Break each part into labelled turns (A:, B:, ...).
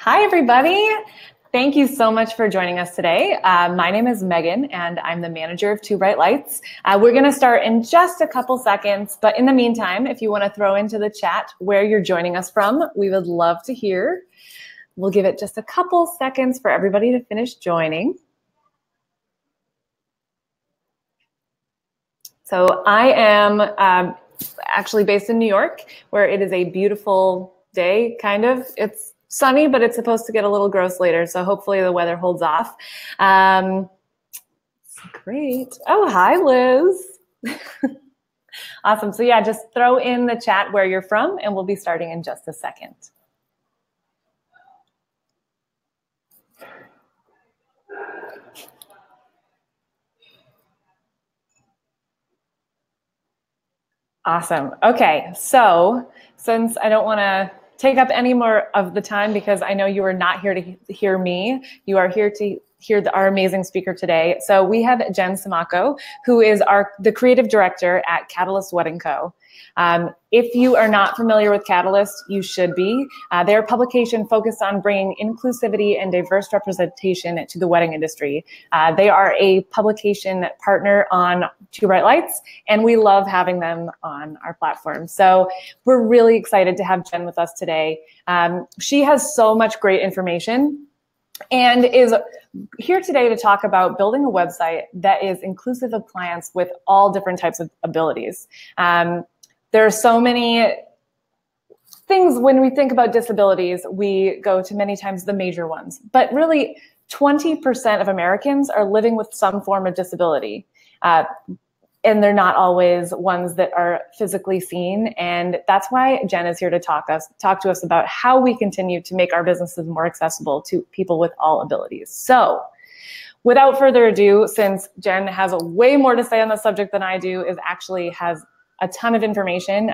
A: Hi, everybody. Thank you so much for joining us today. My name is Megan, and I'm the manager of Two Bright Lights. We're going to start in just a couple seconds, but in the meantime, if you want to throw into the chat where you're joining us from, we would love to hear. We'll give it just a couple seconds for everybody to finish joining. So I am actually based in New York, where it is a beautiful day, kind of. It's sunny, but it's supposed to get a little gross later, so hopefully the weather holds off. Great. Oh, hi, Liz. Awesome. So yeah, just throw in the chat where you're from, and we'll be starting in just a second. Awesome. Okay, so since I don't want to take up any more of the time, because I know you are not here to hear me, you are here to hear our amazing speaker today. So we have Jen Samaco, who is the creative director at Catalyst Wedding Co. If you are not familiar with Catalyst, you should be. They're a publication focused on bringing inclusivity and diverse representation to the wedding industry. They are a publication partner on Two Bright Lights, and we love having them on our platform. So we're really excited to have Jen with us today. She has so much great information and is here today to talk about building a website that is inclusive of clients with all different types of abilities. There are so many things when we think about disabilities, we go to many times the major ones, but really 20% of Americans are living with some form of disability. And they're not always ones that are physically seen. And that's why Jen is here to talk to us about how we continue to make our businesses more accessible to people with all abilities. So without further ado, since Jen has way more to say on the subject than I do, has a ton of information.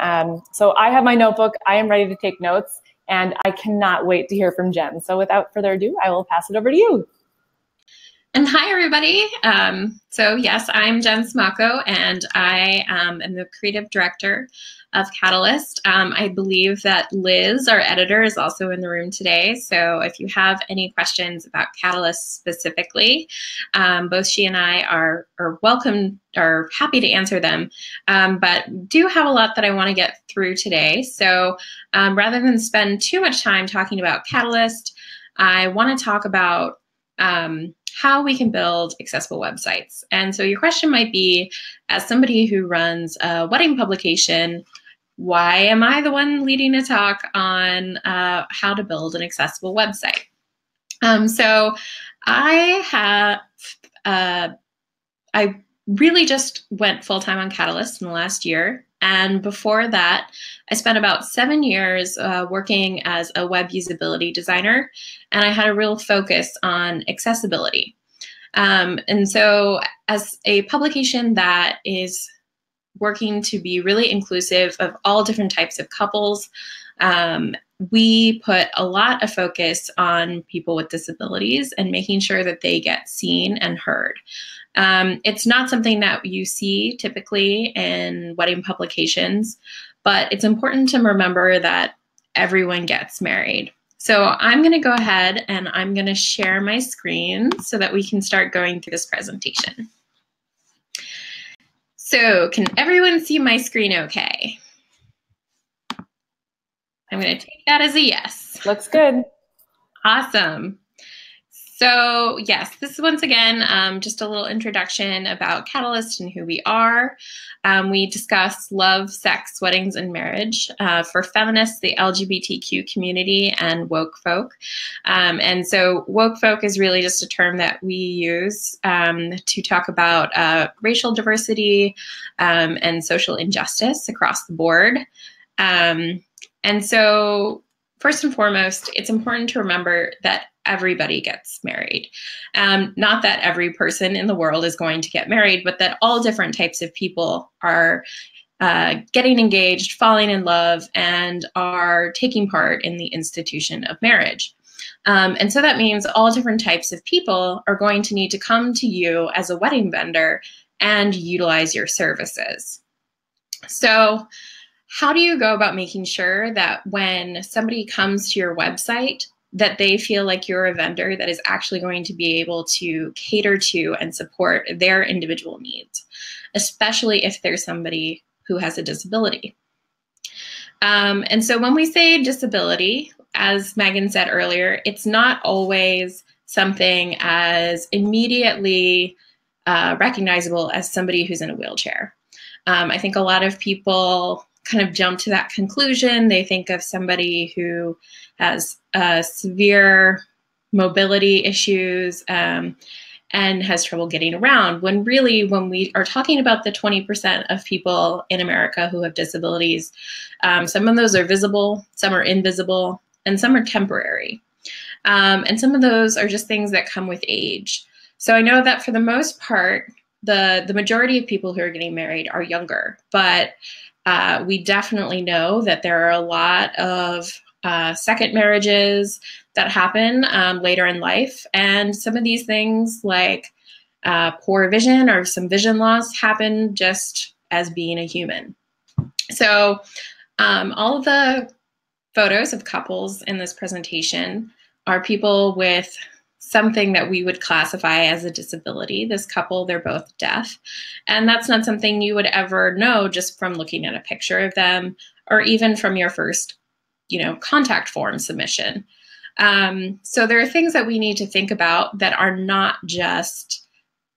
A: So I have my notebook, I am ready to take notes, and I cannot wait to hear from Jen. So without further ado, I will pass it over to you.
B: And hi, everybody. So yes, I'm Jen Samaco, and I am the creative director of Catalyst. I believe that Liz, our editor, is also in the room today. So if you have any questions about Catalyst specifically, both she and I are happy to answer them, but do have a lot that I want to get through today. So rather than spend too much time talking about Catalyst, I want to talk about how we can build accessible websites. And so your question might be, as somebody who runs a wedding publication, why am I the one leading a talk on how to build an accessible website? So I really just went full-time on Catalyst in the last year. And before that, I spent about 7 years working as a web usability designer, and I had a real focus on accessibility. And so as a publication that is working to be really inclusive of all different types of couples, we put a lot of focus on people with disabilities and making sure that they get seen and heard. It's not something that you see typically in wedding publications, but it's important to remember that everyone gets married. So I'm going to go ahead and I'm going to share my screen so that we can start going through this presentation. So can everyone see my screen okay? I'm going to take that as a yes.
A: Looks good.
B: Awesome. So yes, this is once again just a little introduction about Catalyst and who we are. We discuss love, sex, weddings, and marriage for feminists, the LGBTQ community, and woke folk. And so woke folk is really just a term that we use to talk about racial diversity and social injustice across the board. And so first and foremost, it's important to remember that everybody gets married. Not that every person in the world is going to get married, but that all different types of people are getting engaged, falling in love, and are taking part in the institution of marriage. And so that means all different types of people are going to need to come to you as a wedding vendor and utilize your services. So how do you go about making sure that when somebody comes to your website, that they feel like you're a vendor that is actually going to be able to cater to and support their individual needs, especially if there's somebody who has a disability. And so when we say disability, as Megan said earlier, it's not always something as immediately recognizable as somebody who's in a wheelchair. I think a lot of people kind of jump to that conclusion. They think of somebody who has severe mobility issues and has trouble getting around, when really, when we are talking about the 20% of people in America who have disabilities, some of those are visible, some are invisible, and some are temporary. And some of those are just things that come with age. So I know that for the most part, the majority of people who are getting married are younger, but we definitely know that there are a lot of second marriages that happen later in life. And some of these things like poor vision or some vision loss happen just as being a human. So all of the photos of couples in this presentation are people with something that we would classify as a disability. This couple, they're both deaf. And that's not something you would ever know just from looking at a picture of them or even from your first, contact form submission. So there are things that we need to think about that are not just,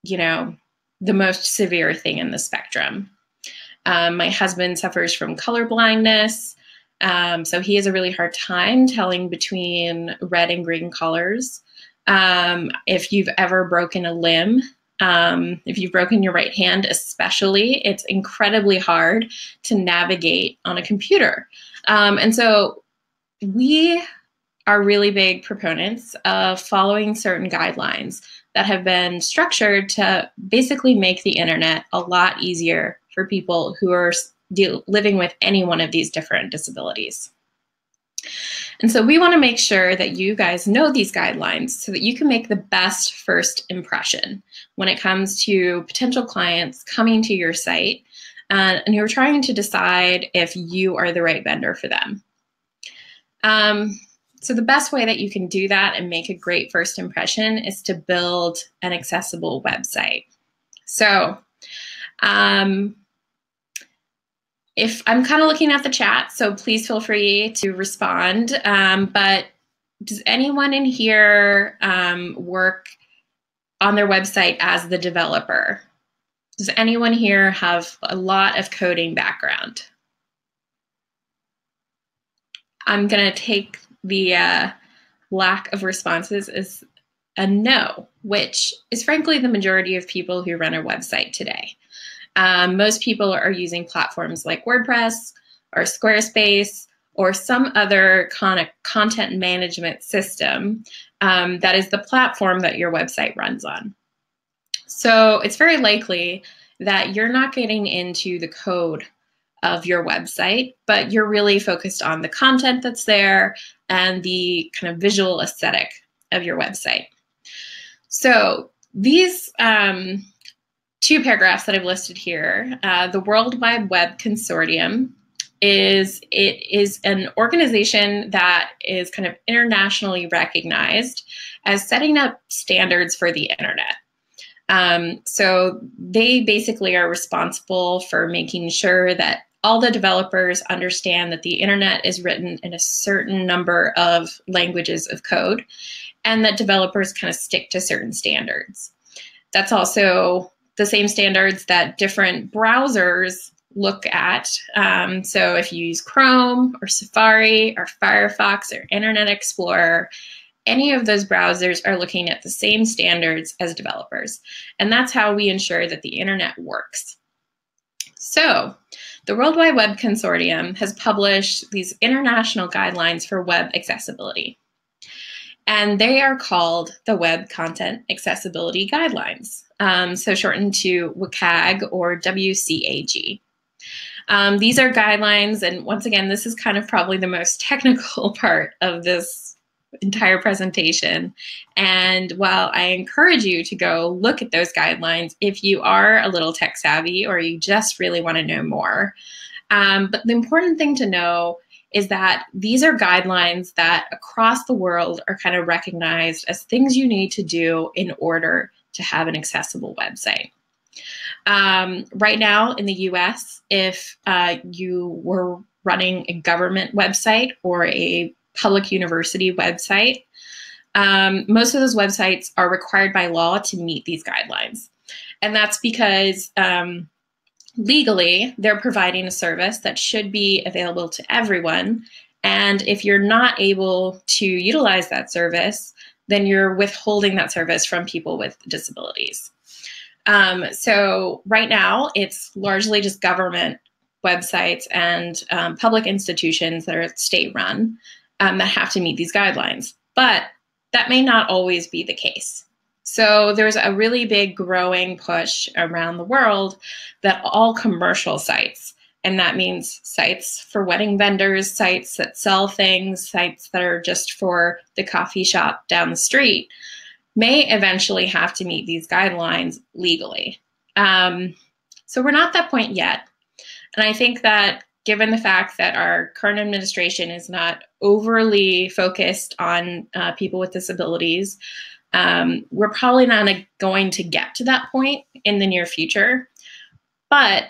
B: the most severe thing in the spectrum. My husband suffers from color blindness. So he has a really hard time telling between red and green colors. If you've ever broken a limb, if you've broken your right hand especially, it's incredibly hard to navigate on a computer. And so we are really big proponents of following certain guidelines that have been structured to basically make the internet a lot easier for people who are living with any one of these different disabilities. And so we want to make sure that you guys know these guidelines so that you can make the best first impression when it comes to potential clients coming to your site and you're trying to decide if you are the right vendor for them. So the best way that you can do that and make a great first impression is to build an accessible website. So if I'm kind of looking at the chat, so please feel free to respond. But does anyone in here work on their website as the developer? Does anyone here have a lot of coding background? I'm going to take the lack of responses as a no, which is frankly the majority of people who run a website today. Most people are using platforms like WordPress or Squarespace or some other content management system that is the platform that your website runs on. So it's very likely that you're not getting into the code of your website, but you're really focused on the content that's there and the kind of visual aesthetic of your website. So these two paragraphs that I've listed here, the World Wide Web Consortium is an organization that is kind of internationally recognized as setting up standards for the internet. So they basically are responsible for making sure that all the developers understand that the internet is written in a certain number of languages of code and that developers kind of stick to certain standards. That's also the same standards that different browsers look at. So if you use Chrome or Safari or Firefox or Internet Explorer, any of those browsers are looking at the same standards as developers. And that's how we ensure that the internet works. So the World Wide Web Consortium has published these international guidelines for web accessibility. And they are called the Web Content Accessibility Guidelines, so shortened to WCAG or WCAG. These are guidelines, and once again, this is kind of probably the most technical part of this entire presentation. And while I encourage you to go look at those guidelines if you are a little tech savvy or you just really want to know more, but the important thing to know is that these are guidelines that across the world are kind of recognized as things you need to do in order to have an accessible website. Right now in the US, if you were running a government website or a public university website, most of those websites are required by law to meet these guidelines. And that's because legally, they're providing a service that should be available to everyone. And if you're not able to utilize that service, then you're withholding that service from people with disabilities. So right now, it's largely just government websites and public institutions that are state-run that have to meet these guidelines. But that may not always be the case. So there's a really big growing push around the world that all commercial sites, and that means sites for wedding vendors, sites that sell things, sites that are just for the coffee shop down the street, may eventually have to meet these guidelines legally. So we're not at that point yet. And I think that given the fact that our current administration is not overly focused on people with disabilities, we're probably not going to get to that point in the near future, but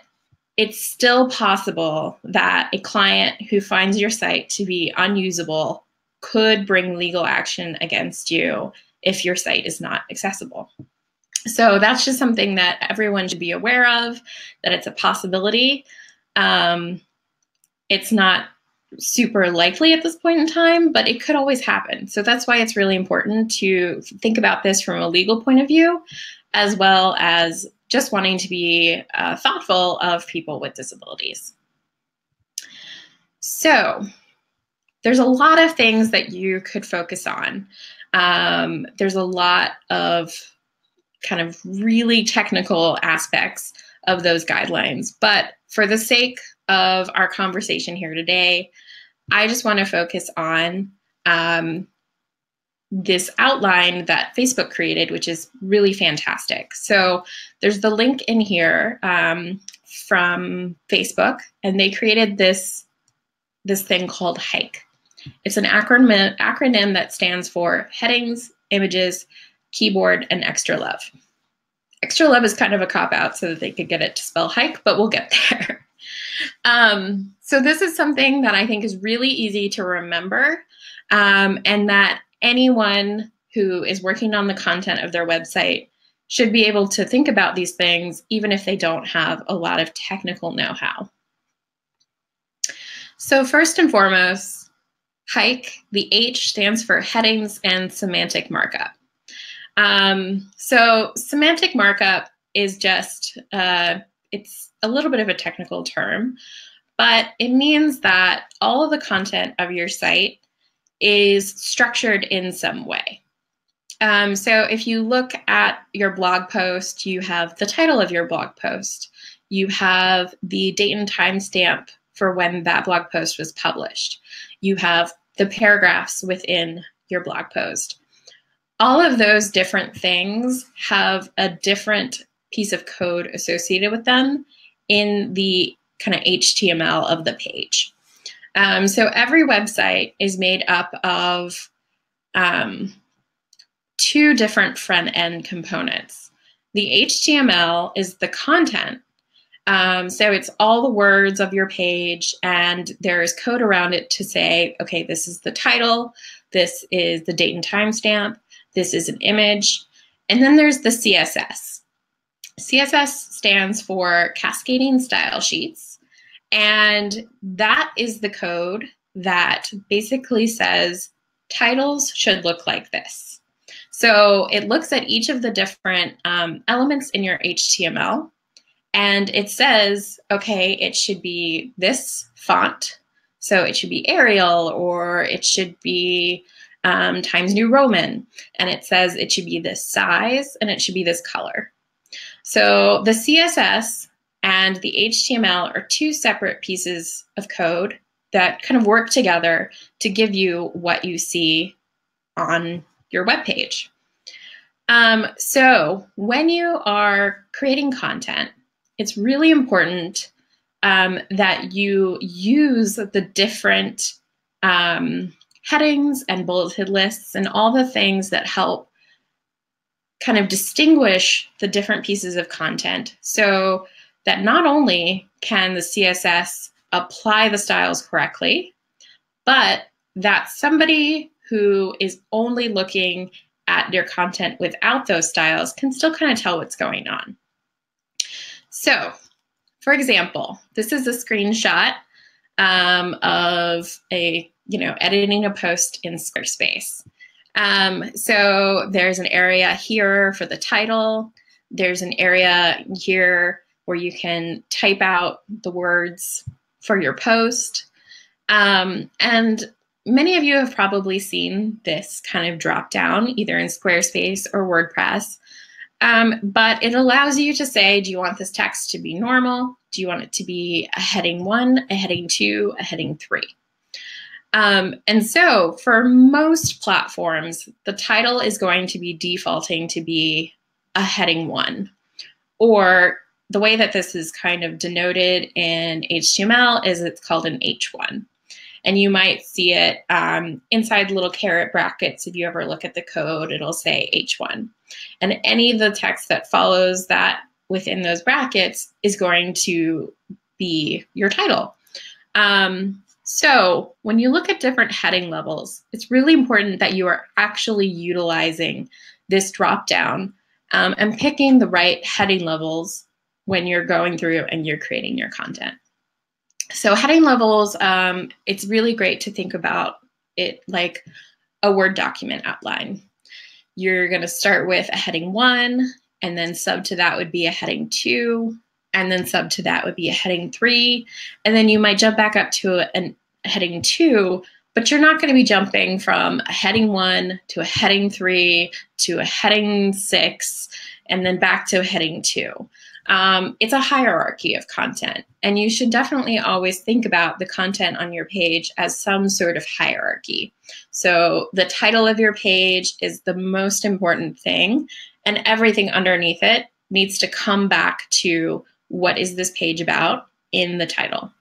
B: it's still possible that a client who finds your site to be unusable could bring legal action against you if your site is not accessible. So that's just something that everyone should be aware of, that it's a possibility. It's not super likely at this point in time, but it could always happen. So that's why it's really important to think about this from a legal point of view, as well as just wanting to be thoughtful of people with disabilities. So there's a lot of things that you could focus on. There's a lot of kind of really technical aspects of those guidelines, but for the sake of our conversation here today, I just want to focus on this outline that Facebook created, which is really fantastic. So there's the link in here from Facebook, and they created this thing called HIKE. It's an acronym that stands for Headings, Images, Keyboard, and Extra Love. Extra Love is kind of a cop-out so that they could get it to spell hike, but we'll get there. So this is something that I think is really easy to remember, and that anyone who is working on the content of their website should be able to think about these things, even if they don't have a lot of technical know-how. So first and foremost, HIKE, the H stands for Headings and Semantic Markup. So semantic markup is just, it's a little bit of a technical term, but it means that all of the content of your site is structured in some way. So if you look at your blog post, you have the title of your blog post, you have the date and time stamp for when that blog post was published, you have the paragraphs within your blog post. All of those different things have a different piece of code associated with them in the kind of HTML of the page. So every website is made up of two different front-end components. The HTML is the content. So it's all the words of your page, and there is code around it to say, okay, this is the title, this is the date and time stamp, this is an image, and then there's the CSS. CSS stands for Cascading Style Sheets, and that is the code that basically says titles should look like this. So it looks at each of the different elements in your HTML, and it says, okay, it should be this font, so it should be Arial, or it should be Times New Roman, and it says it should be this size and it should be this color. So the CSS and the HTML are two separate pieces of code that kind of work together to give you what you see on your web page. So when you are creating content, it's really important that you use the different headings and bulleted lists and all the things that help kind of distinguish the different pieces of content, so that not only can the CSS apply the styles correctly, but that somebody who is only looking at your content without those styles can still kind of tell what's going on. So, for example, this is a screenshot of editing a post in Squarespace. So there's an area here for the title. There's an area here where you can type out the words for your post. And many of you have probably seen this kind of drop down either in Squarespace or WordPress. But it allows you to say, do you want this text to be normal? Do you want it to be a heading 1, a heading 2, a heading 3? And so for most platforms, the title is going to be defaulting to be a heading 1. Or the way that this is kind of denoted in HTML is it's called an H1. And you might see it inside little caret brackets. If you ever look at the code, it'll say H1. And any of the text that follows that within those brackets is going to be your title. So when you look at different heading levels, it's really important that you are actually utilizing this dropdown and picking the right heading levels when you're going through and you're creating your content. So heading levels, it's really great to think about it like a Word document outline. You're going to start with a heading 1, and then sub to that would be a heading 2, and then sub to that would be a heading 3, and then you might jump back up to a heading 2, but you're not going to be jumping from a heading 1 to a heading 3 to a heading 6, and then back to a heading 2. It's a hierarchy of content, and you should definitely always think about the content on your page as some sort of hierarchy. So the title of your page is the most important thing, and everything underneath it needs to come back to what is this page about in the title.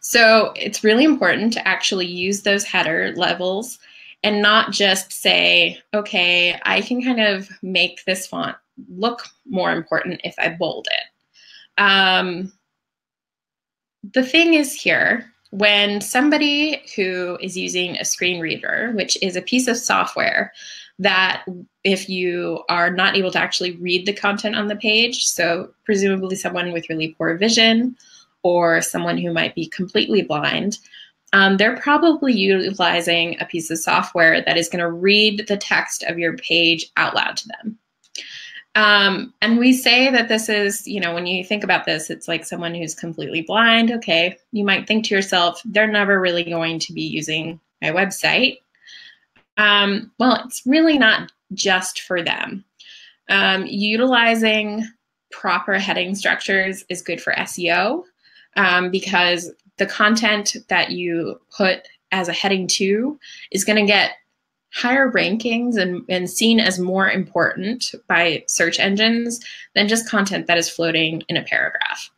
B: So it's really important to actually use those header levels and not just say, okay, I can kind of make this font look more important if I bold it. The thing is here, when somebody who is using a screen reader, which is a piece of software that if you are not able to actually read the content on the page, so presumably someone with really poor vision or someone who might be completely blind, they're probably utilizing a piece of software that is going to read the text of your page out loud to them. And we say that this is, when you think about this, it's like someone who's completely blind. Okay, you might think to yourself, they're never really going to be using my website. Well, it's really not just for them. Utilizing proper heading structures is good for SEO because the content that you put as a heading 2 is going to get higher rankings and seen as more important by search engines than just content that is floating in a paragraph.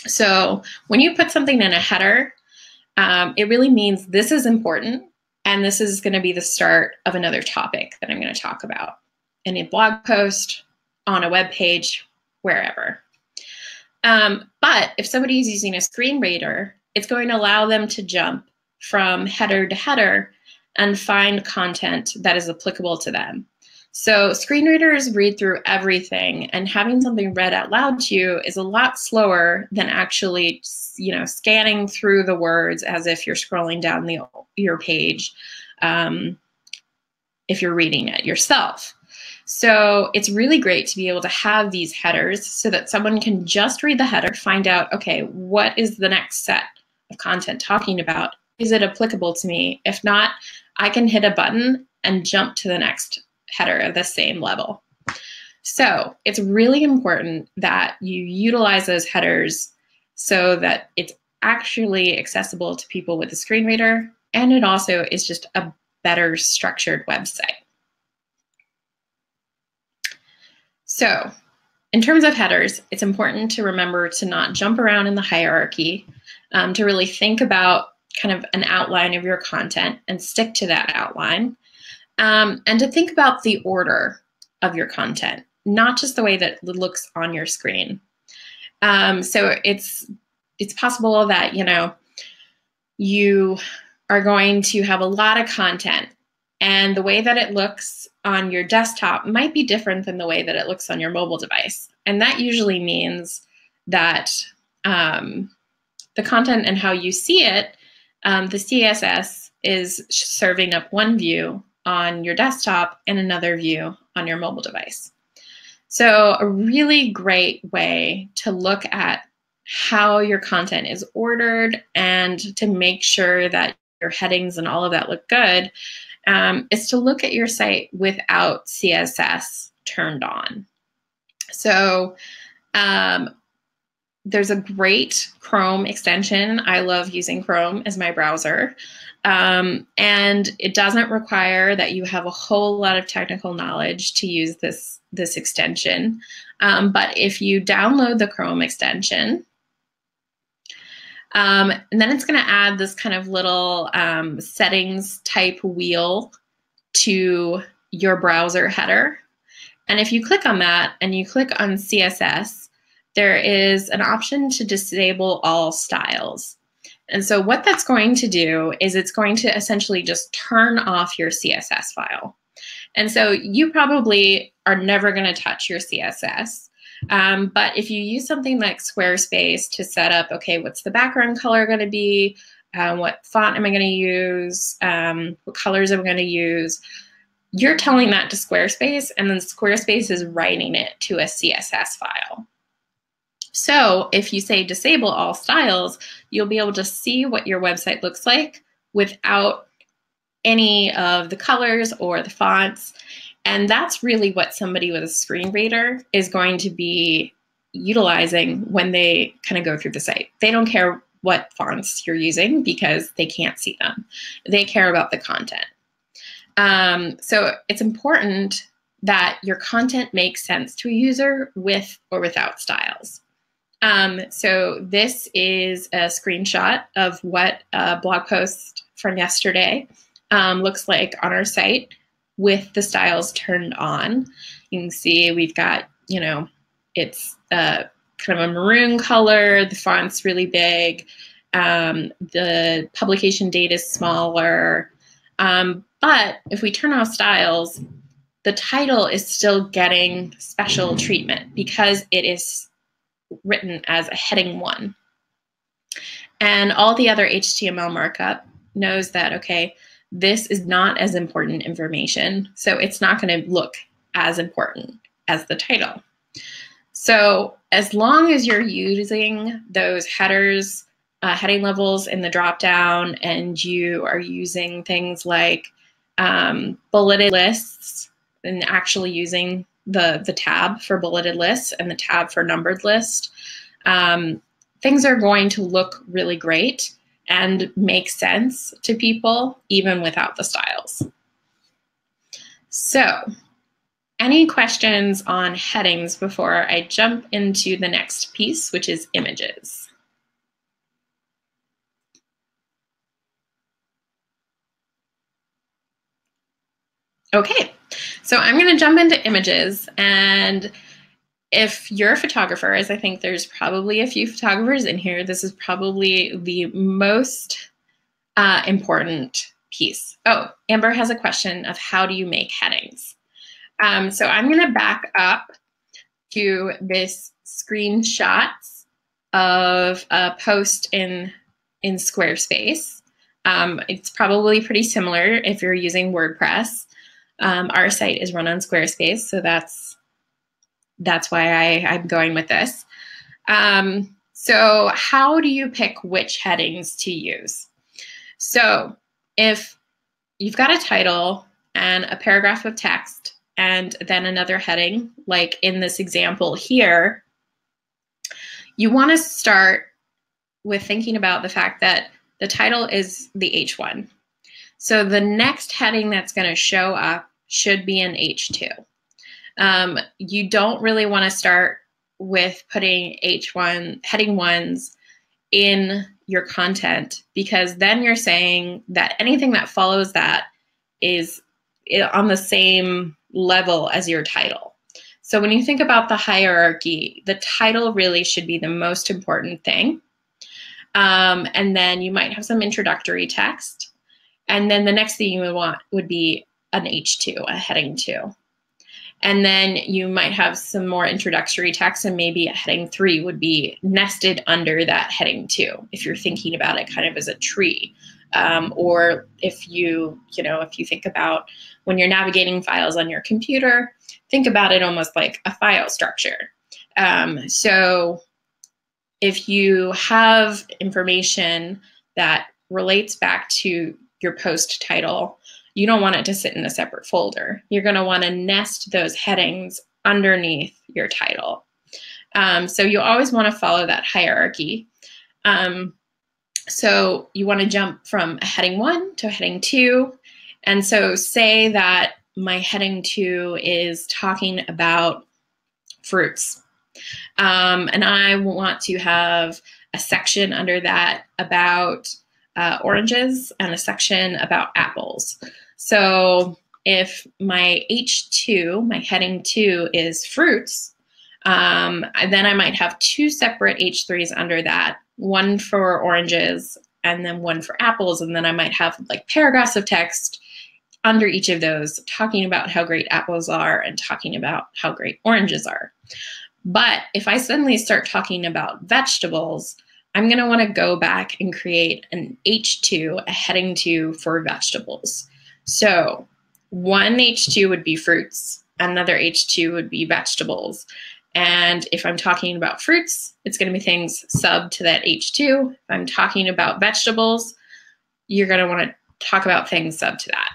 B: So when you put something in a header, it really means this is important, and this is going to be the start of another topic that I'm going to talk about in a blog post, on a web page, wherever. But if somebody is using a screen reader, it's going to allow them to jump from header to header and find content that is applicable to them. So screen readers read through everything, and having something read out loud to you is a lot slower than actually, scanning through the words as if you're scrolling down your page if you're reading it yourself. So it's really great to be able to have these headers so that someone can just read the header, find out, okay, what is the next set of content talking about? Is it applicable to me? If not, I can hit a button and jump to the next header of the same level. So it's really important that you utilize those headers so that it's actually accessible to people with a screen reader, and it also is just a better structured website. So in terms of headers, it's important to remember to not jump around in the hierarchy, to really think about kind of an outline of your content and stick to that outline, and to think about the order of your content, not just the way that it looks on your screen. So it's possible that, you are going to have a lot of content, and the way that it looks on your desktop might be different than the way that it looks on your mobile device. And that usually means that the content and how you see it, the CSS is serving up one view on your desktop and another view on your mobile device. So a really great way to look at how your content is ordered and to make sure that your headings and all of that look good is to look at your site without CSS turned on. So there's a great Chrome extension. I love using Chrome as my browser. And it doesn't require that you have a whole lot of technical knowledge to use this extension. But if you download the Chrome extension, and then it's going to add this kind of little settings type wheel to your browser header. And if you click on that and you click on CSS, there is an option to disable all styles. And so what that's going to do is it's going to essentially just turn off your CSS file. And so you probably are never going to touch your CSS. But if you use something like Squarespace to set up, okay, what's the background color going to be? What font am I going to use? What colors am I going to use? You're telling that to Squarespace, and then Squarespace is writing it to a CSS file. So if you say disable all styles, you'll be able to see what your website looks like without any of the colors or the fonts. And that's really what somebody with a screen reader is going to be utilizing when they kind of go through the site. They don't care what fonts you're using because they can't see them. They care about the content. So it's important that your content makes sense to a user with or without styles. So this is a screenshot of what a blog post from yesterday looks like on our site with the styles turned on. You can see we've got, it's kind of a maroon color, the font's really big, the publication date is smaller, but if we turn off styles, the title is still getting special treatment because it is written as a heading 1. And all the other HTML markup knows that, okay, this is not as important information, so it's not going to look as important as the title. So as long as you're using those headers, heading levels in the dropdown, and you are using things like bulleted lists and actually using the tab for bulleted lists and the tab for numbered list, things are going to look really great and make sense to people even without the styles. So, any questions on headings before I jump into the next piece, which is images? Okay, so I'm going to jump into images, and if you're a photographer, as I think there's probably a few photographers in here, this is probably the most important piece. Oh, Amber has a question of how do you make headings? So I'm going to back up to this screenshots of a post in Squarespace. It's probably pretty similar if you're using WordPress. Our site is run on Squarespace, so that's why I'm going with this. So how do you pick which headings to use? So if you've got a title and a paragraph of text and then another heading, like in this example here, you want to start with thinking about the fact that the title is the H1. So the next heading that's going to show up should be an H2. You don't really want to start with putting H1 heading ones in your content, because then you're saying that anything that follows that is on the same level as your title. So when you think about the hierarchy, the title really should be the most important thing. And then you might have some introductory text. And then the next thing you would want would be an H2, a heading 2. And then you might have some more introductory text, and maybe a heading 3 would be nested under that heading 2, if you're thinking about it kind of as a tree. Or if you think about when you're navigating files on your computer, think about it almost like a file structure. So if you have information that relates back to your post title, you don't want it to sit in a separate folder. You're going to want to nest those headings underneath your title. So you always want to follow that hierarchy. So you want to jump from a heading 1 to a heading 2. And so say that my heading 2 is talking about fruits. And I want to have a section under that about oranges and a section about apples. So if my H2, my heading 2 is fruits, then I might have 2 separate H3s under that, one for oranges and then one for apples. And then I might have like paragraphs of text under each of those talking about how great apples are and talking about how great oranges are. But if I suddenly start talking about vegetables, I'm going to want to go back and create an H2, a heading 2 for vegetables. So one H2 would be fruits, another H2 would be vegetables. And if I'm talking about fruits, it's going to be things sub to that H2. If I'm talking about vegetables, you're going to want to talk about things sub to that.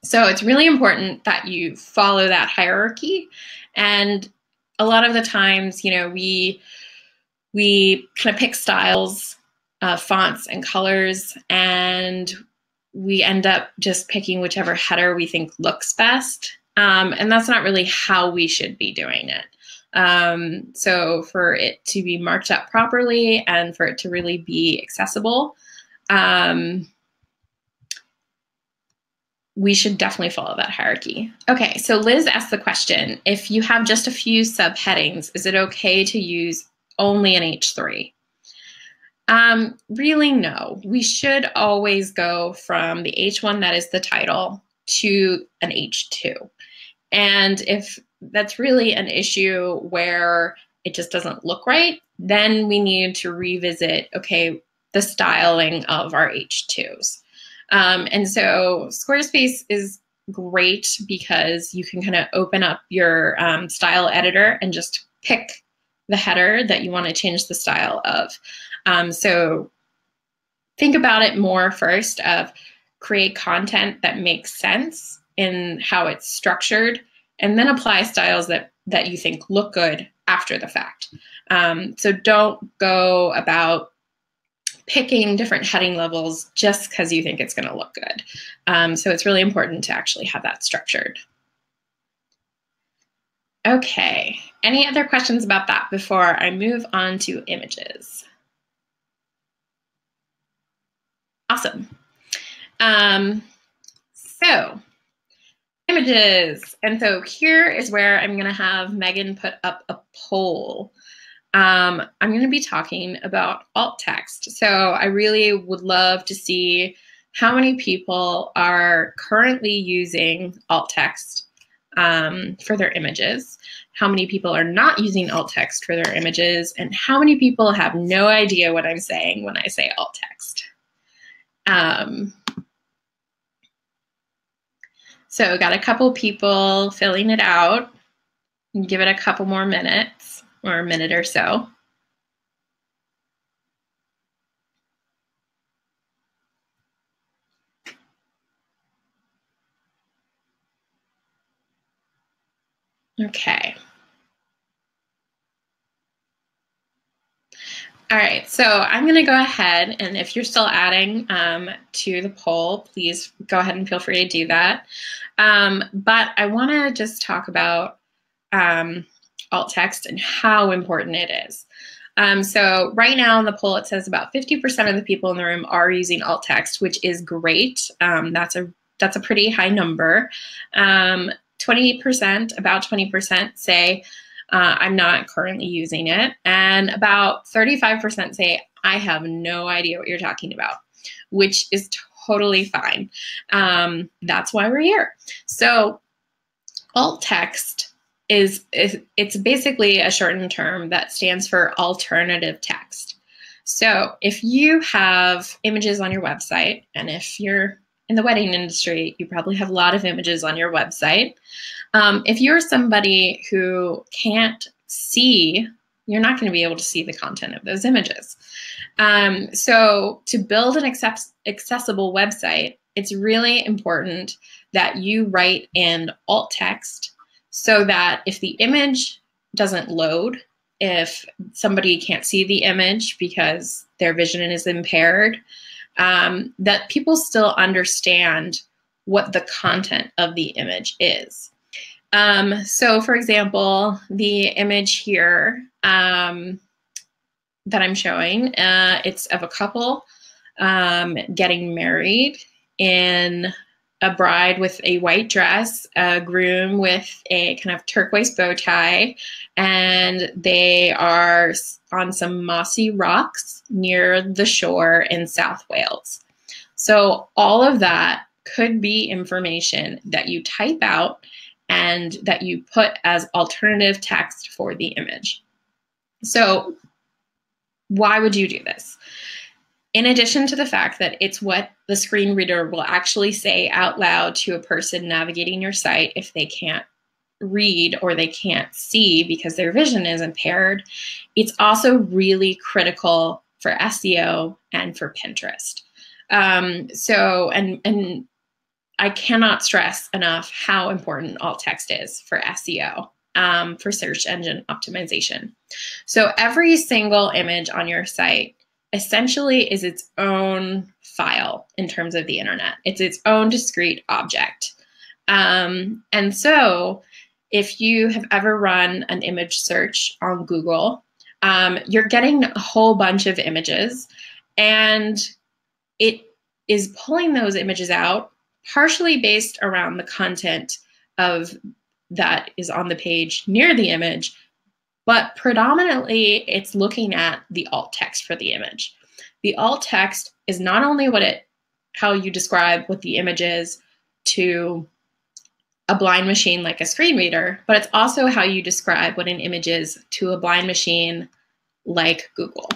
B: So it's really important that you follow that hierarchy. And a lot of the times, we kind of pick styles, fonts and colors, and we end up just picking whichever header we think looks best. And that's not really how we should be doing it. So for it to be marked up properly and for it to really be accessible, we should definitely follow that hierarchy. Okay, so Liz asked the question, if you have just a few subheadings, is it okay to use only an H3? Really, no. We should always go from the H1 that is the title to an H2. And if that's really an issue where it just doesn't look right, then we need to revisit, okay, the styling of our H2s. And so Squarespace is great because you can kind of open up your style editor and just pick the header that you want to change the style of. So think about it more first of create content that makes sense in how it's structured, and then apply styles that you think look good after the fact. So don't go about picking different heading levels just because you think it's going to look good. So it's really important to actually have that structured. Okay, any other questions about that before I move on to images? Awesome. So images. And so here is where I'm going to have Megan put up a poll. I'm going to be talking about alt text. So I really would love to see how many people are currently using alt text for their images, how many people are not using alt text for their images, and how many people have no idea what I'm saying when I say alt text. So got a couple people filling it out. Give it a couple more minutes or a minute or so. Okay. All right, so I'm going to go ahead, and if you're still adding to the poll, please go ahead and feel free to do that. But I want to just talk about alt text and how important it is. So right now in the poll, it says about 50% of the people in the room are using alt text, which is great. That's a pretty high number. 20%, about 20% say, I'm not currently using it. And about 35% say, I have no idea what you're talking about, which is totally fine. That's why we're here. So alt text it's basically a shortened term that stands for alternative text. So if you have images on your website, and if you're in the wedding industry, you probably have a lot of images on your website. If you're somebody who can't see, you're not going to be able to see the content of those images. So to build an accessible website, it's really important that you write in alt text so that if the image doesn't load, if somebody can't see the image because their vision is impaired, that people still understand what the content of the image is. So for example, the image here that I'm showing, it's of a couple getting married, in a bride with a white dress, a groom with a kind of turquoise bow tie, and they are on some mossy rocks near the shore in South Wales. So all of that could be information that you type out and that you put as alternative text for the image. So why would you do this? In addition to the fact that it's what the screen reader will actually say out loud to a person navigating your site if they can't read or they can't see because their vision is impaired, it's also really critical for SEO and for Pinterest. And I cannot stress enough how important alt text is for SEO, for search engine optimization. So every single image on your site essentially is its own file in terms of the internet. It's its own discrete object. And so if you have ever run an image search on Google, you're getting a whole bunch of images, and it is pulling those images out partially based around the content of that is on the page near the image, but predominantly it's looking at the alt text for the image. The alt text is not only how you describe what the image is to a blind machine like a screen reader, but it's also how you describe what an image is to a blind machine like Google.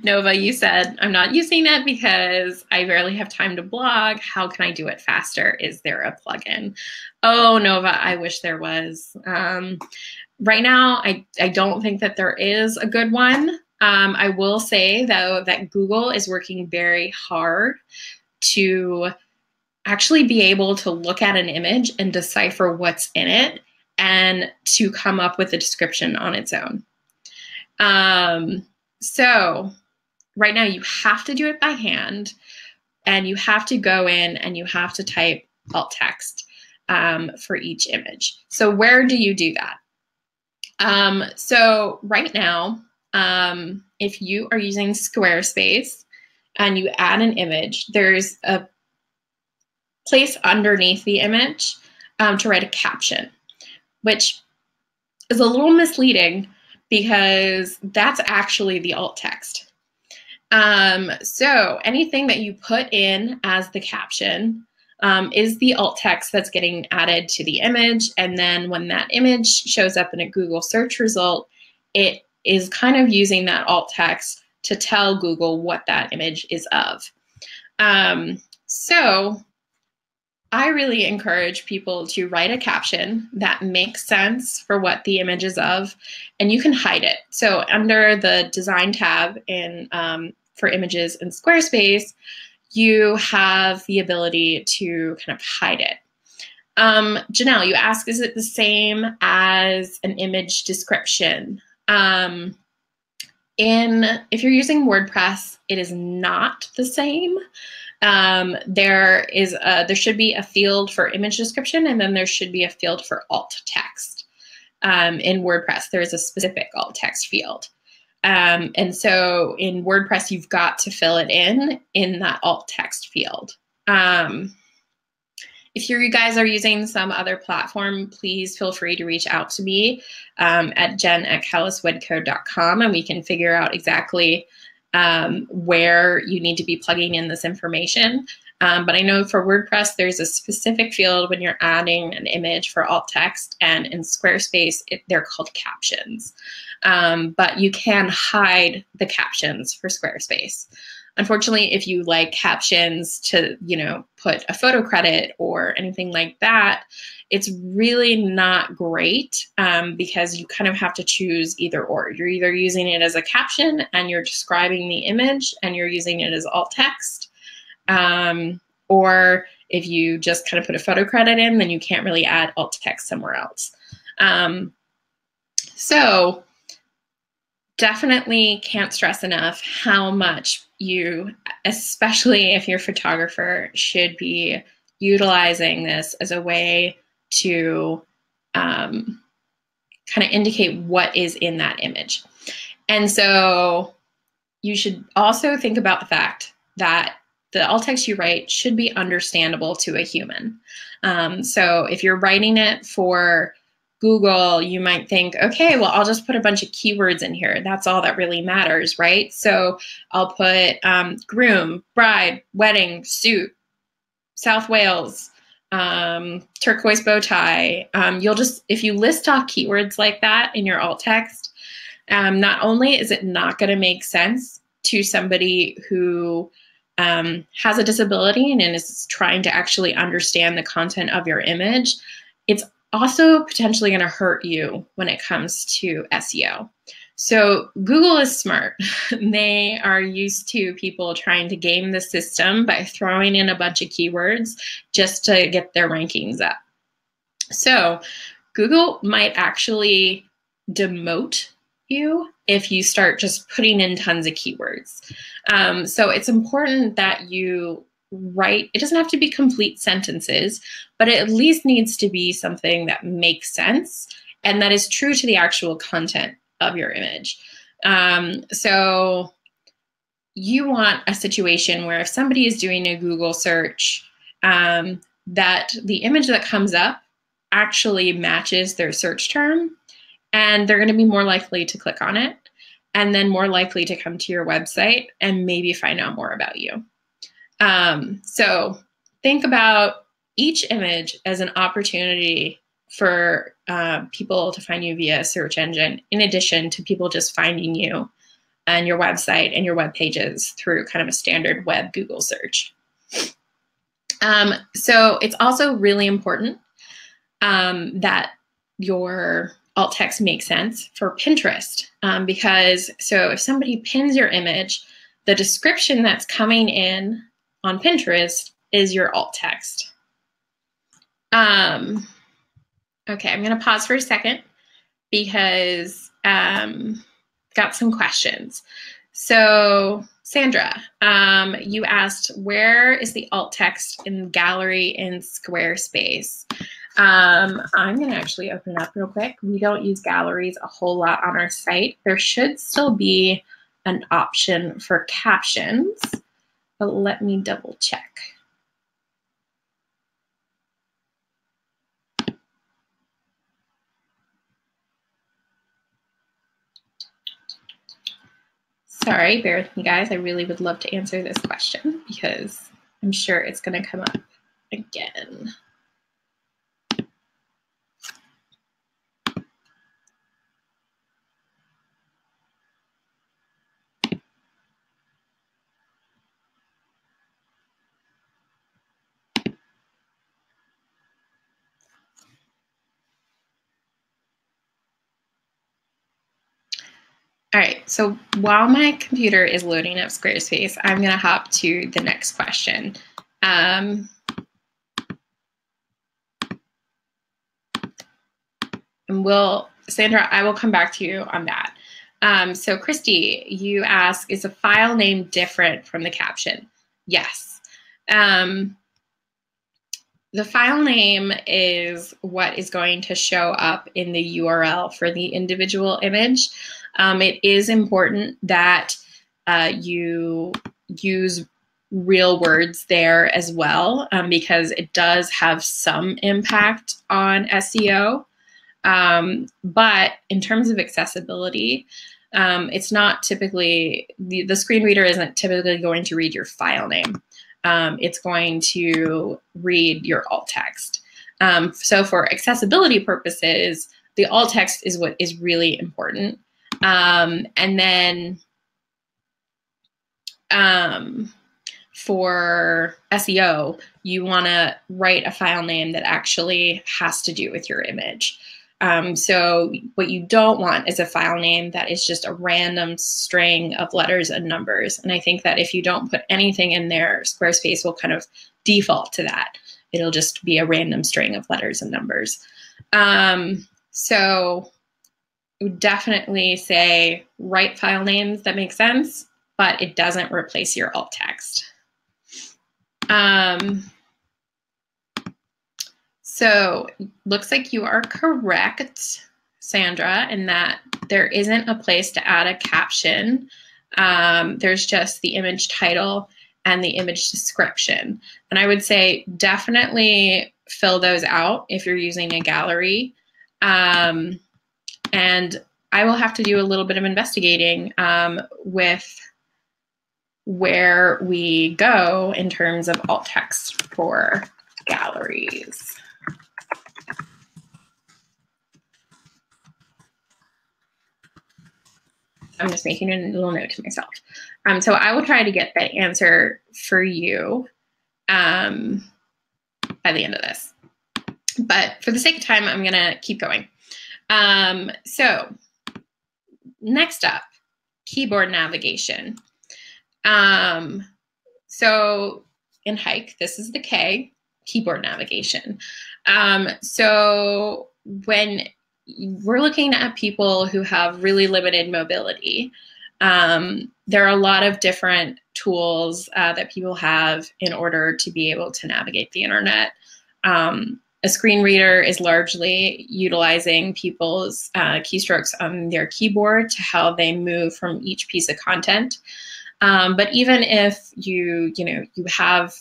B: Nova, you said, I'm not using it because I barely have time to blog. How can I do it faster? Is there a plugin? Oh, Nova, I wish there was. Right now, I don't think that there is a good one. I will say, though, that Google is working very hard to actually be able to look at an image and decipher what's in it and to come up with a description on its own. So right now you have to do it by hand, and you have to go in and you have to type alt text for each image. So where do you do that? So right now, if you are using Squarespace and you add an image, there's a place underneath the image to write a caption, which is a little misleading because that's actually the alt text. So anything that you put in as the caption is the alt text that's getting added to the image. And then when that image shows up in a Google search result, it is kind of using that alt text to tell Google what that image is of. So I really encourage people to write a caption that makes sense for what the image is of, and you can hide it. So under the design tab in for images in Squarespace, you have the ability to kind of hide it. Janelle, you ask, is it the same as an image description? If you're using WordPress, it is not the same. There should be a field for image description, and then there should be a field for alt text. In WordPress, there is a specific alt text field. And so in WordPress, you've got to fill it in that alt text field. If you guys are using some other platform, please feel free to reach out to me at jen@catalystwebcode.com, and we can figure out exactly where you need to be plugging in this information. But I know for WordPress, there's a specific field when you're adding an image for alt text, and in Squarespace, they're called captions. But you can hide the captions for Squarespace. Unfortunately, if you like captions to, put a photo credit or anything like that, it's really not great because you kind of have to choose either or. You're either using it as a caption and you're describing the image and you're using it as alt text. Or if you just kind of put a photo credit in, then you can't really add alt text somewhere else. So definitely can't stress enough how much you, especially if you're a photographer, should be utilizing this as a way to kind of indicate what is in that image. And so you should also think about the fact that the alt text you write should be understandable to a human. So if you're writing it for Google, you might think, okay, well, I'll just put a bunch of keywords in here. That's all that really matters, right? So I'll put groom, bride, wedding, suit, South Wales, turquoise bow tie. If you list off keywords like that in your alt text, not only is it not going to make sense to somebody who has a disability and is trying to actually understand the content of your image, it's also potentially going to hurt you when it comes to SEO. So Google is smart. They are used to people trying to game the system by throwing in a bunch of keywords just to get their rankings up. So Google might actually demote you if you start just putting in tons of keywords. So it's important that you write, it doesn't have to be complete sentences, but it at least needs to be something that makes sense and that is true to the actual content of your image. So you want a situation where if somebody is doing a Google search, that the image that comes up actually matches their search term, and they're going to be more likely to click on it and then more likely to come to your website and maybe find out more about you. So think about each image as an opportunity for people to find you via a search engine, in addition to people just finding you and your website and your web pages through kind of a standard web Google search. So it's also really important that your alt text makes sense for Pinterest because if somebody pins your image, the description that's coming in on Pinterest is your alt text. Okay, I'm going to pause for a second because got some questions. So Sandra, you asked, where is the alt text in gallery in Squarespace? I'm going to actually open it up real quick. We don't use galleries a whole lot on our site. There should still be an option for captions, but let me double check. Sorry, bear with me, guys. I really would love to answer this question because I'm sure it's going to come up again. All right, so while my computer is loading up Squarespace, I'm going to hop to the next question. And Sandra, I will come back to you on that. So Christy, you ask, is a file name different from the caption? Yes. The file name is what is going to show up in the URL for the individual image. It is important that you use real words there as well, because it does have some impact on SEO. But in terms of accessibility, it's not typically, the screen reader isn't typically going to read your file name. It's going to read your alt text. So for accessibility purposes, the alt text is what is really important. And then for SEO, you want to write a file name that actually has to do with your image. So what you don't want is a file name that is just a random string of letters and numbers. And I think that if you don't put anything in there, Squarespace will kind of default to that. It'll just be a random string of letters and numbers. So I would definitely say write file names that make sense, but it doesn't replace your alt text. So looks like you are correct, Sandra, in that there isn't a place to add a caption. There's just the image title and the image description. And I would say definitely fill those out if you're using a gallery. And I will have to do a little bit of investigating with where we go in terms of alt text for galleries. I'm just making a little note to myself. So I will try to get that answer for you by the end of this. But for the sake of time, I'm going to keep going. So next up, keyboard navigation. So in Hike, this is the K, keyboard navigation. So when we're looking at people who have really limited mobility, there are a lot of different tools that people have in order to be able to navigate the internet. A screen reader is largely utilizing people's keystrokes on their keyboard to how they move from each piece of content. But even if you have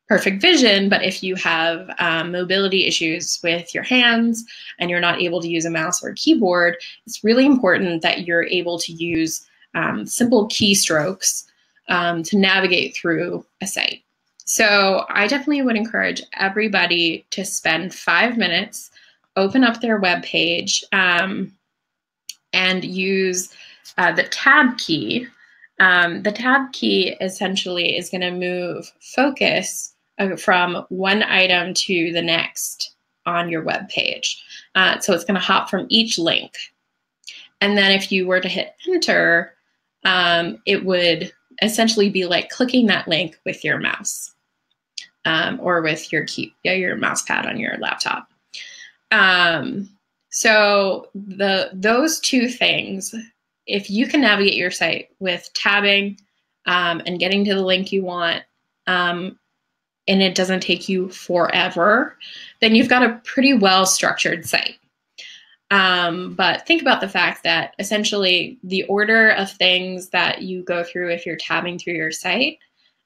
B: perfect vision, but if you have mobility issues with your hands and you're not able to use a mouse or a keyboard, it's really important that you're able to use simple keystrokes to navigate through a site. So I definitely would encourage everybody to spend 5 minutes, open up their web page, and use the tab key. The tab key essentially is going to move focus from one item to the next on your web page. So it's going to hop from each link. And then if you were to hit enter, it would essentially be like clicking that link with your mouse or with your mouse pad on your laptop. So those two things, if you can navigate your site with tabbing and getting to the link you want, and it doesn't take you forever, then you've got a pretty well-structured site. But think about the fact that essentially the order of things that you go through if you're tabbing through your site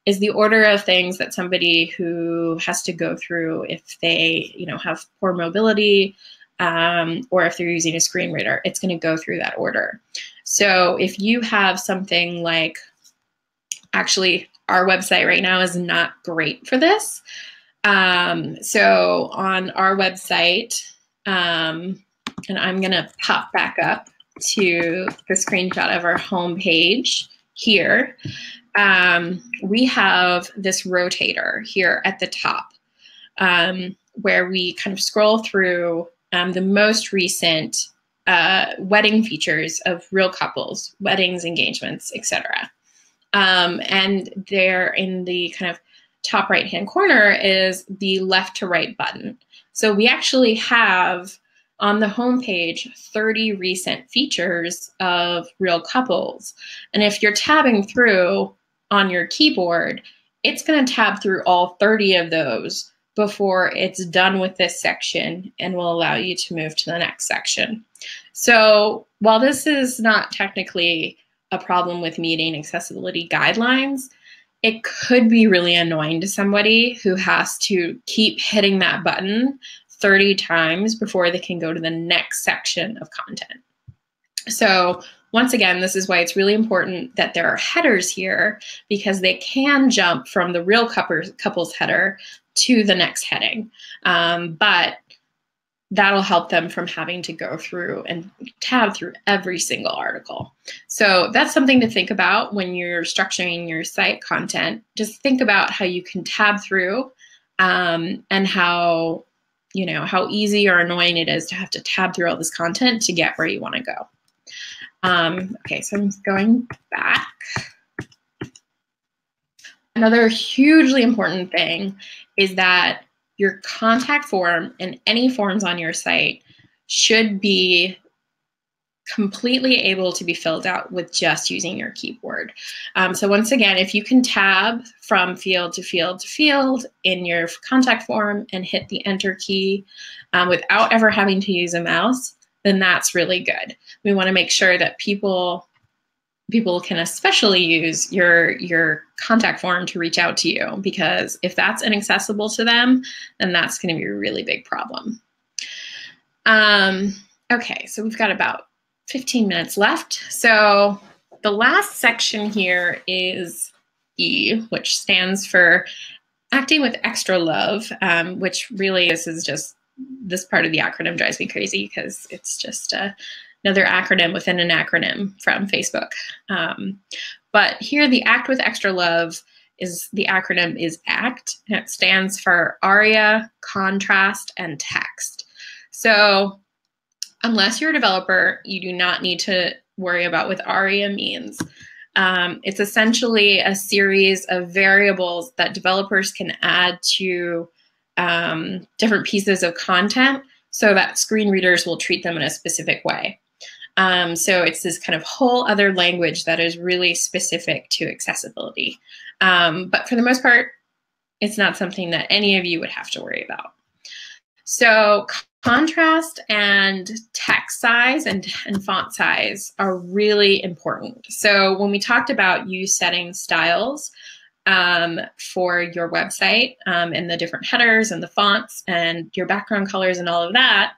B: is the order of things that somebody who has to go through if they have poor mobility, or if they're using a screen reader, it's going to go through that order. So if you have something like, actually, our website right now is not great for this. So on our website, and I'm going to pop back up to the screenshot of our homepage here. We have this rotator here at the top, where we kind of scroll through the most recent wedding features of real couples, weddings, engagements, etc. And there in the kind of top right-hand corner is the left to right button. So we actually have on the homepage 30 recent features of Real Couples. And if you're tabbing through on your keyboard, it's going to tab through all 30 of those before it's done with this section and will allow you to move to the next section. So while this is not technically a problem with meeting accessibility guidelines, it could be really annoying to somebody who has to keep hitting that button 30 times before they can go to the next section of content. So once again, this is why it's really important that there are headers here, because they can jump from the Real Couples header to the next heading. But that'll help them from having to go through and tab through every single article. So that's something to think about when you're structuring your site content. Just think about how you can tab through and how easy or annoying it is to have to tab through all this content to get where you want to go. Okay, so I'm going back. Another hugely important thing is that your contact form and any forms on your site should be completely able to be filled out with just using your keyboard. So once again, if you can tab from field to field to field in your contact form and hit the enter key without ever having to use a mouse, then that's really good. We want to make sure that people can especially use your contact form to reach out to you, because if that's inaccessible to them, then that's going to be a really big problem. Okay, so we've got about 15 minutes left. So the last section here is E, which stands for acting with extra love, which really this part of the acronym drives me crazy because it's just another acronym within an acronym from Facebook. But here, the Act with Extra Love the acronym is ACT, and it stands for ARIA, Contrast, and Text. So unless you're a developer, you do not need to worry about what ARIA means. It's essentially a series of variables that developers can add to different pieces of content so that screen readers will treat them in a specific way. So it's this kind of whole other language that is really specific to accessibility. But for the most part, it's not something that any of you would have to worry about. So contrast and text size and font size are really important. So when we talked about you setting styles for your website and the different headers and the fonts and your background colors and all of that,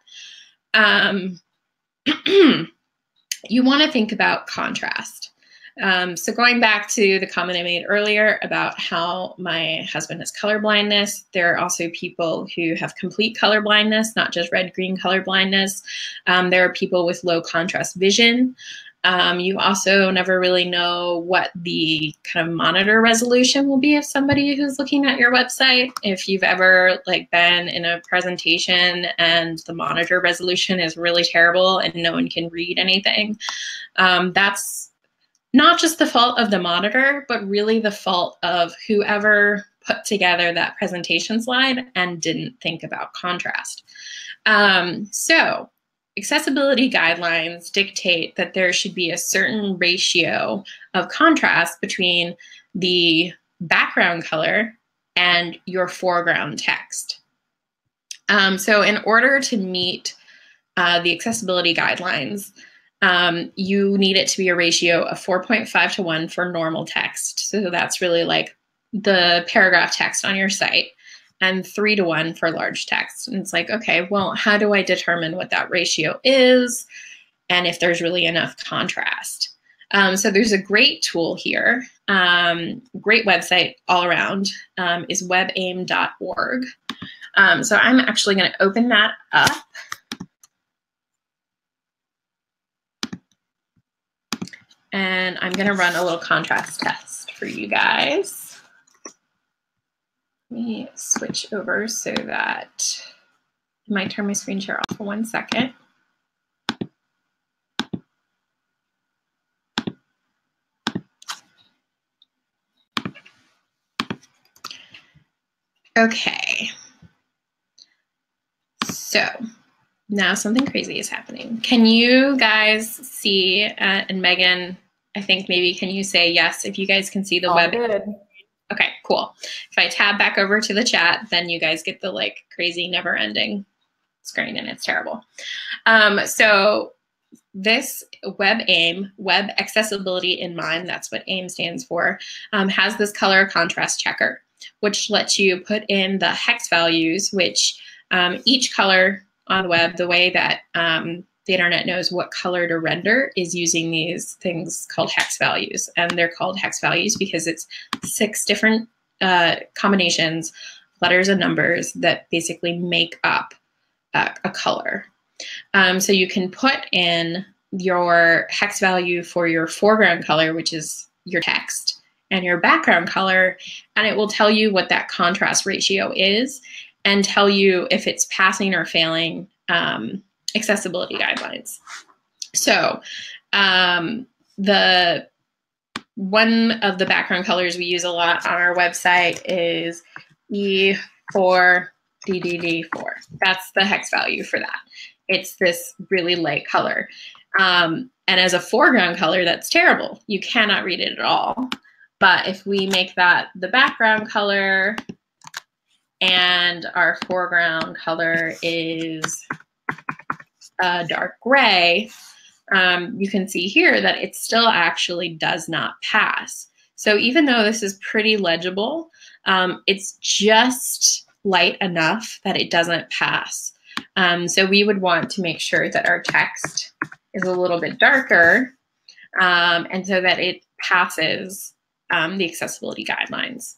B: you want to think about contrast. So going back to the comment I made earlier about how my husband has color blindness, there are also people who have complete color blindness, not just red-green color blindness. There are people with low contrast vision. You also never really know what the kind of monitor resolution will be of somebody who's looking at your website. If you've ever been in a presentation and the monitor resolution is really terrible and no one can read anything, that's not just the fault of the monitor, but really the fault of whoever put together that presentation slide and didn't think about contrast. So accessibility guidelines dictate that there should be a certain ratio of contrast between the background color and your foreground text. So in order to meet the accessibility guidelines, you need it to be a ratio of 4.5 to 1 for normal text. So that's really like the paragraph text on your site, and 3 to 1 for large text. And it's like, okay, well, how do I determine what that ratio is and if there's really enough contrast? So there's a great tool here, great website all around, is webaim.org. So I'm actually going to open that up. And I'm going to run a little contrast test for you guys. Let me switch over so that I might turn my screen share off for 1 second. Okay. So Now something crazy is happening. Can you guys see, and Megan, I think maybe can you say yes if you guys can see the
A: All
B: web?
A: good.
B: Okay, cool. If I tab back over to the chat, then you guys get the like crazy never ending screen and it's terrible. So this WebAIM, Web Accessibility in Mind, that's what AIM stands for, has this color contrast checker, which lets you put in the hex values, which each color on the web, the way that the internet knows what color to render is using these things called hex values. And they're called hex values because it's 6 different combinations, letters and numbers that basically make up a color. So you can put in your hex value for your foreground color, which is your text, and your background color, and it will tell you what that contrast ratio is and tell you if it's passing or failing accessibility guidelines. So the one of the background colors we use a lot on our website is E4DDD4. That's the hex value for that. It's this really light color. And as a foreground color, that's terrible. You cannot read it at all. But if we make that the background color and our foreground color is dark gray, you can see here that it still actually does not pass. So even though this is pretty legible, it's just light enough that it doesn't pass. So we would want to make sure that our text is a little bit darker and so that it passes the accessibility guidelines.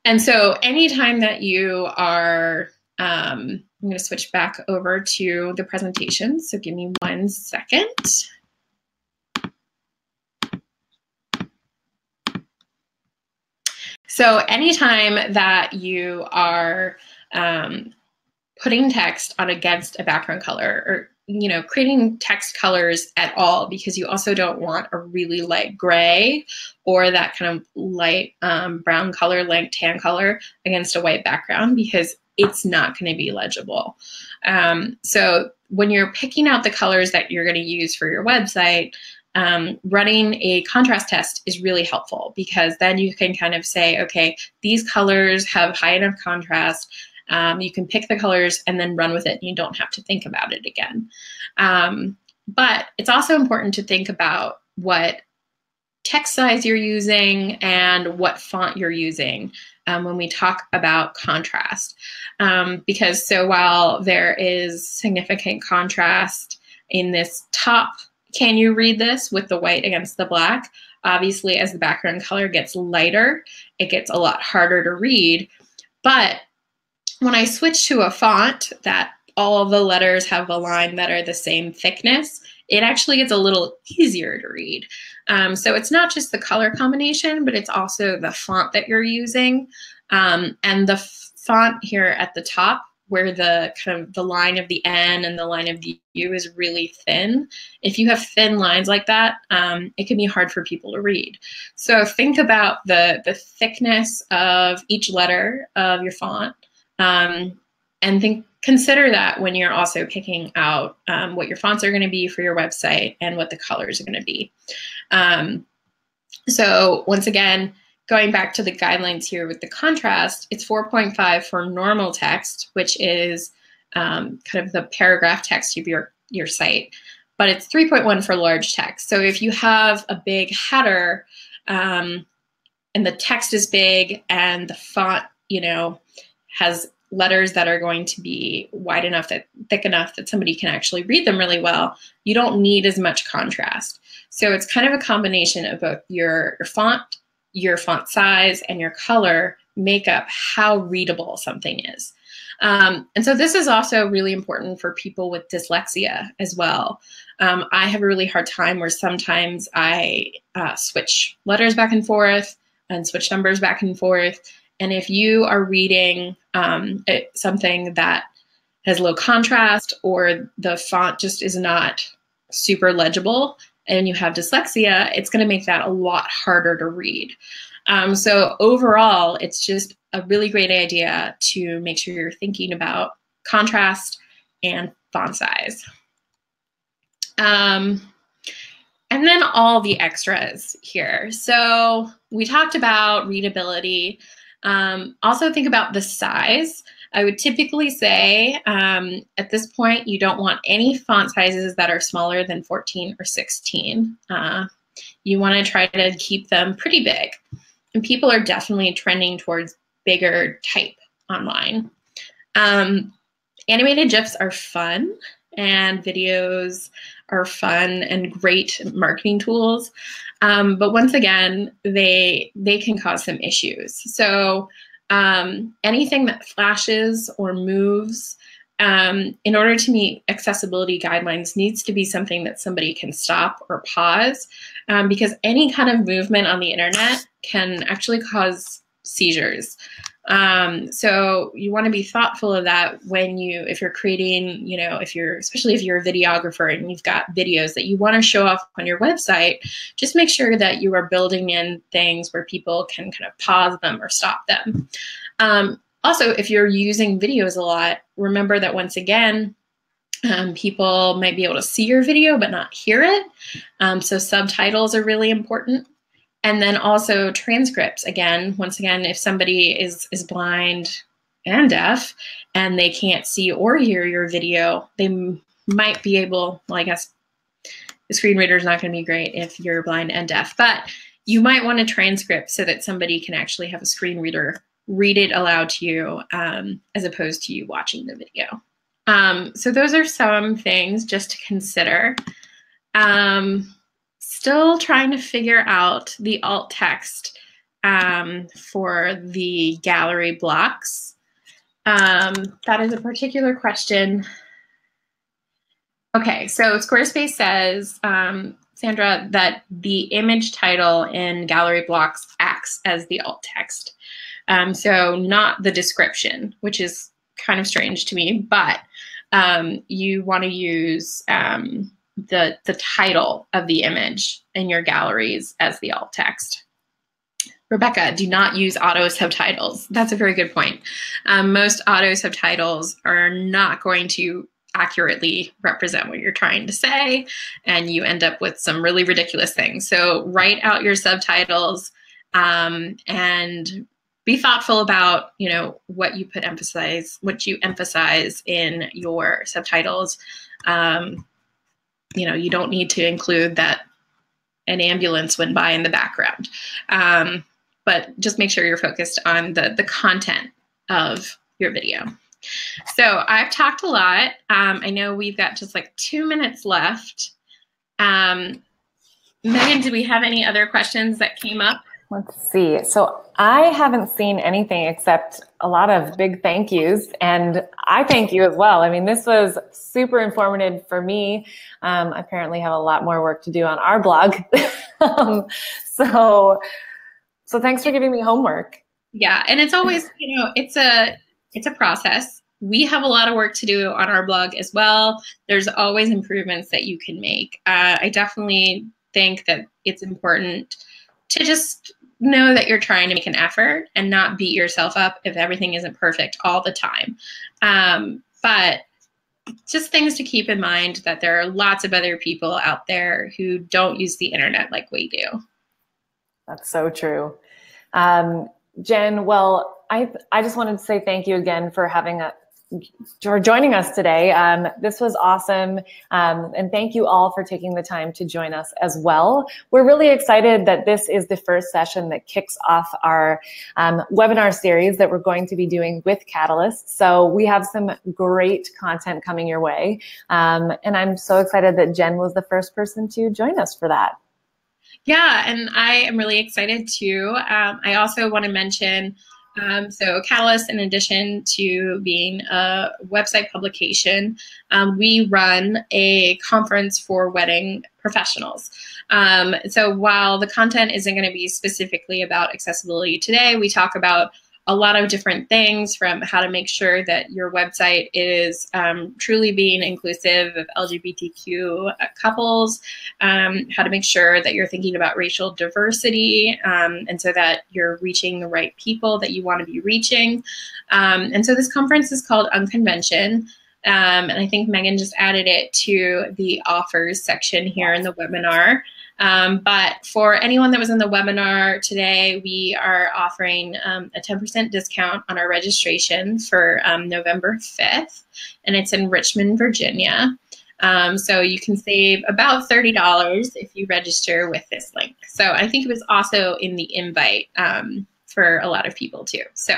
B: And so anytime that you are, I'm going to switch back over to the presentation. So give me 1 second. So anytime that you are putting text on against a background color, or creating text colors at all, because you also don't want a really light gray or that kind of light brown color, light tan color against a white background, because it's not going to be legible. So when you're picking out the colors that you're going to use for your website, running a contrast test is really helpful, because then you can kind of say, okay, these colors have high enough contrast. You can pick the colors and then run with it, and you don't have to think about it again. But it's also important to think about what text size you're using and what font you're using when we talk about contrast. Because so while there is significant contrast in this top, can you read this with the white against the black? Obviously, as the background color gets lighter, it gets a lot harder to read. But when I switch to a font that all of the letters have a line that are the same thickness, it actually gets a little easier to read. So it's not just the color combination, but it's also the font that you're using. And the font here at the top, where the kind of the line of the N and the line of the U is really thin. If you have thin lines like that, it can be hard for people to read. So think about the thickness of each letter of your font. And consider that when you're also picking out what your fonts are going to be for your website and what the colors are going to be. So once again, going back to the guidelines here with the contrast, it's 4.5 for normal text, which is kind of the paragraph text of your site, but it's 3.1 for large text. So if you have a big header and the text is big and the font, has letters that are going to be wide enough, thick enough that somebody can actually read them really well, you don't need as much contrast. So it's kind of a combination of both your font size, and your color make up how readable something is. And so this is also really important for people with dyslexia as well. I have a really hard time where sometimes I switch letters back and forth and switch numbers back and forth. And if you are reading something that has low contrast, or the font just is not super legible, and you have dyslexia, it's going to make that a lot harder to read. So overall, it's just a really great idea to make sure you're thinking about contrast and font size. And then all the extras here. So we talked about readability. Also think about the size. I would typically say at this point, you don't want any font sizes that are smaller than 14 or 16. You want to try to keep them pretty big. And people are definitely trending towards bigger type online. Animated GIFs are fun, and videos are fun and great marketing tools. But once again, they can cause some issues. So anything that flashes or moves in order to meet accessibility guidelines needs to be something that somebody can stop or pause, because any kind of movement on the internet can actually cause seizures. So you want to be thoughtful of that when if you're creating, especially if you're a videographer and you've got videos that you want to show off on your website, just make sure that you are building in things where people can kind of pause them or stop them. Also, if you're using videos a lot, remember that once again, people might be able to see your video but not hear it. So subtitles are really important. And then also transcripts. Once again, if somebody is blind and deaf and they can't see or hear your video, they might be able, well, I guess the screen reader is not going to be great if you're blind and deaf, but you might want a transcript so that somebody can actually have a screen reader read it aloud to you as opposed to you watching the video. So those are some things just to consider. Still trying to figure out the alt text for the gallery blocks. That is a particular question. Okay, so Squarespace says, Sandra, that the image title in gallery blocks acts as the alt text. So not the description, which is kind of strange to me, but you want to use the title of the image in your galleries as the alt text. Rebecca, do not use auto subtitles. That's a very good point. Most auto subtitles are not going to accurately represent what you're trying to say, and you end up with some really ridiculous things. So write out your subtitles and be thoughtful about, what you emphasize in your subtitles. You don't need to include that an ambulance went by in the background, but just make sure you're focused on the content of your video. So I've talked a lot. I know we've got just like 2 minutes left. Megan, do we have any other questions that came up?
A: Let's see. So I haven't seen anything except a lot of big thank yous, and I thank you as well. I mean, this was super informative for me. I apparently have a lot more work to do on our blog. So thanks for giving me homework.
B: Yeah, and it's always, it's a process. We have a lot of work to do on our blog as well. There's always improvements that you can make. I definitely think that it's important to just know that you're trying to make an effort and not beat yourself up if everything isn't perfect all the time. But just things to keep in mind, that there are lots of other people out there who don't use the internet like we do.
A: That's so true. Jen, well, I just wanted to say thank you again for joining us today. This was awesome. And thank you all for taking the time to join us as well. We're really excited that this is the first session that kicks off our webinar series that we're going to be doing with Catalyst. So we have some great content coming your way. And I'm so excited that Jen was the first person to join us for that.
B: Yeah, and I am really excited too. I also want to mention, so Catalyst, in addition to being a website publication, we run a conference for wedding professionals. So while the content isn't going to be specifically about accessibility today, we talk about a lot of different things, from how to make sure that your website is truly being inclusive of LGBTQ couples, how to make sure that you're thinking about racial diversity, and so that you're reaching the right people that you want to be reaching. And so this conference is called Unconvention. And I think Megan just added it to the offers section here in the webinar. But for anyone that was in the webinar today, we are offering a 10% discount on our registration for November 5th, and it's in Richmond, Virginia. So you can save about $30 if you register with this link. So I think it was also in the invite for a lot of people too. So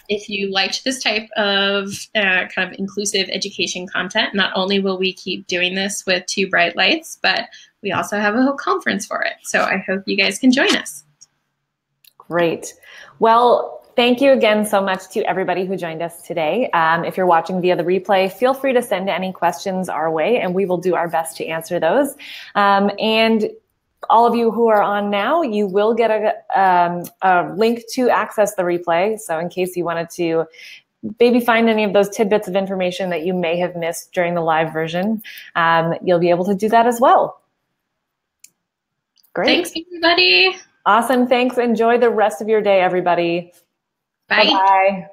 B: if you liked this type of kind of inclusive education content, not only will we keep doing this with Two Bright Lights, but we also have a whole conference for it. So I hope you guys can join us.
A: Great. Well, thank you again so much to everybody who joined us today. If you're watching via the replay, feel free to send any questions our way, and we will do our best to answer those. And all of you who are on now, you will get a link to access the replay. So in case you wanted to maybe find any of those tidbits of information that you may have missed during the live version, you'll be able to do that as well. Great.
B: Thanks, everybody.
A: Awesome. Thanks. Enjoy the rest of your day, everybody.
B: Bye.
A: Bye-bye.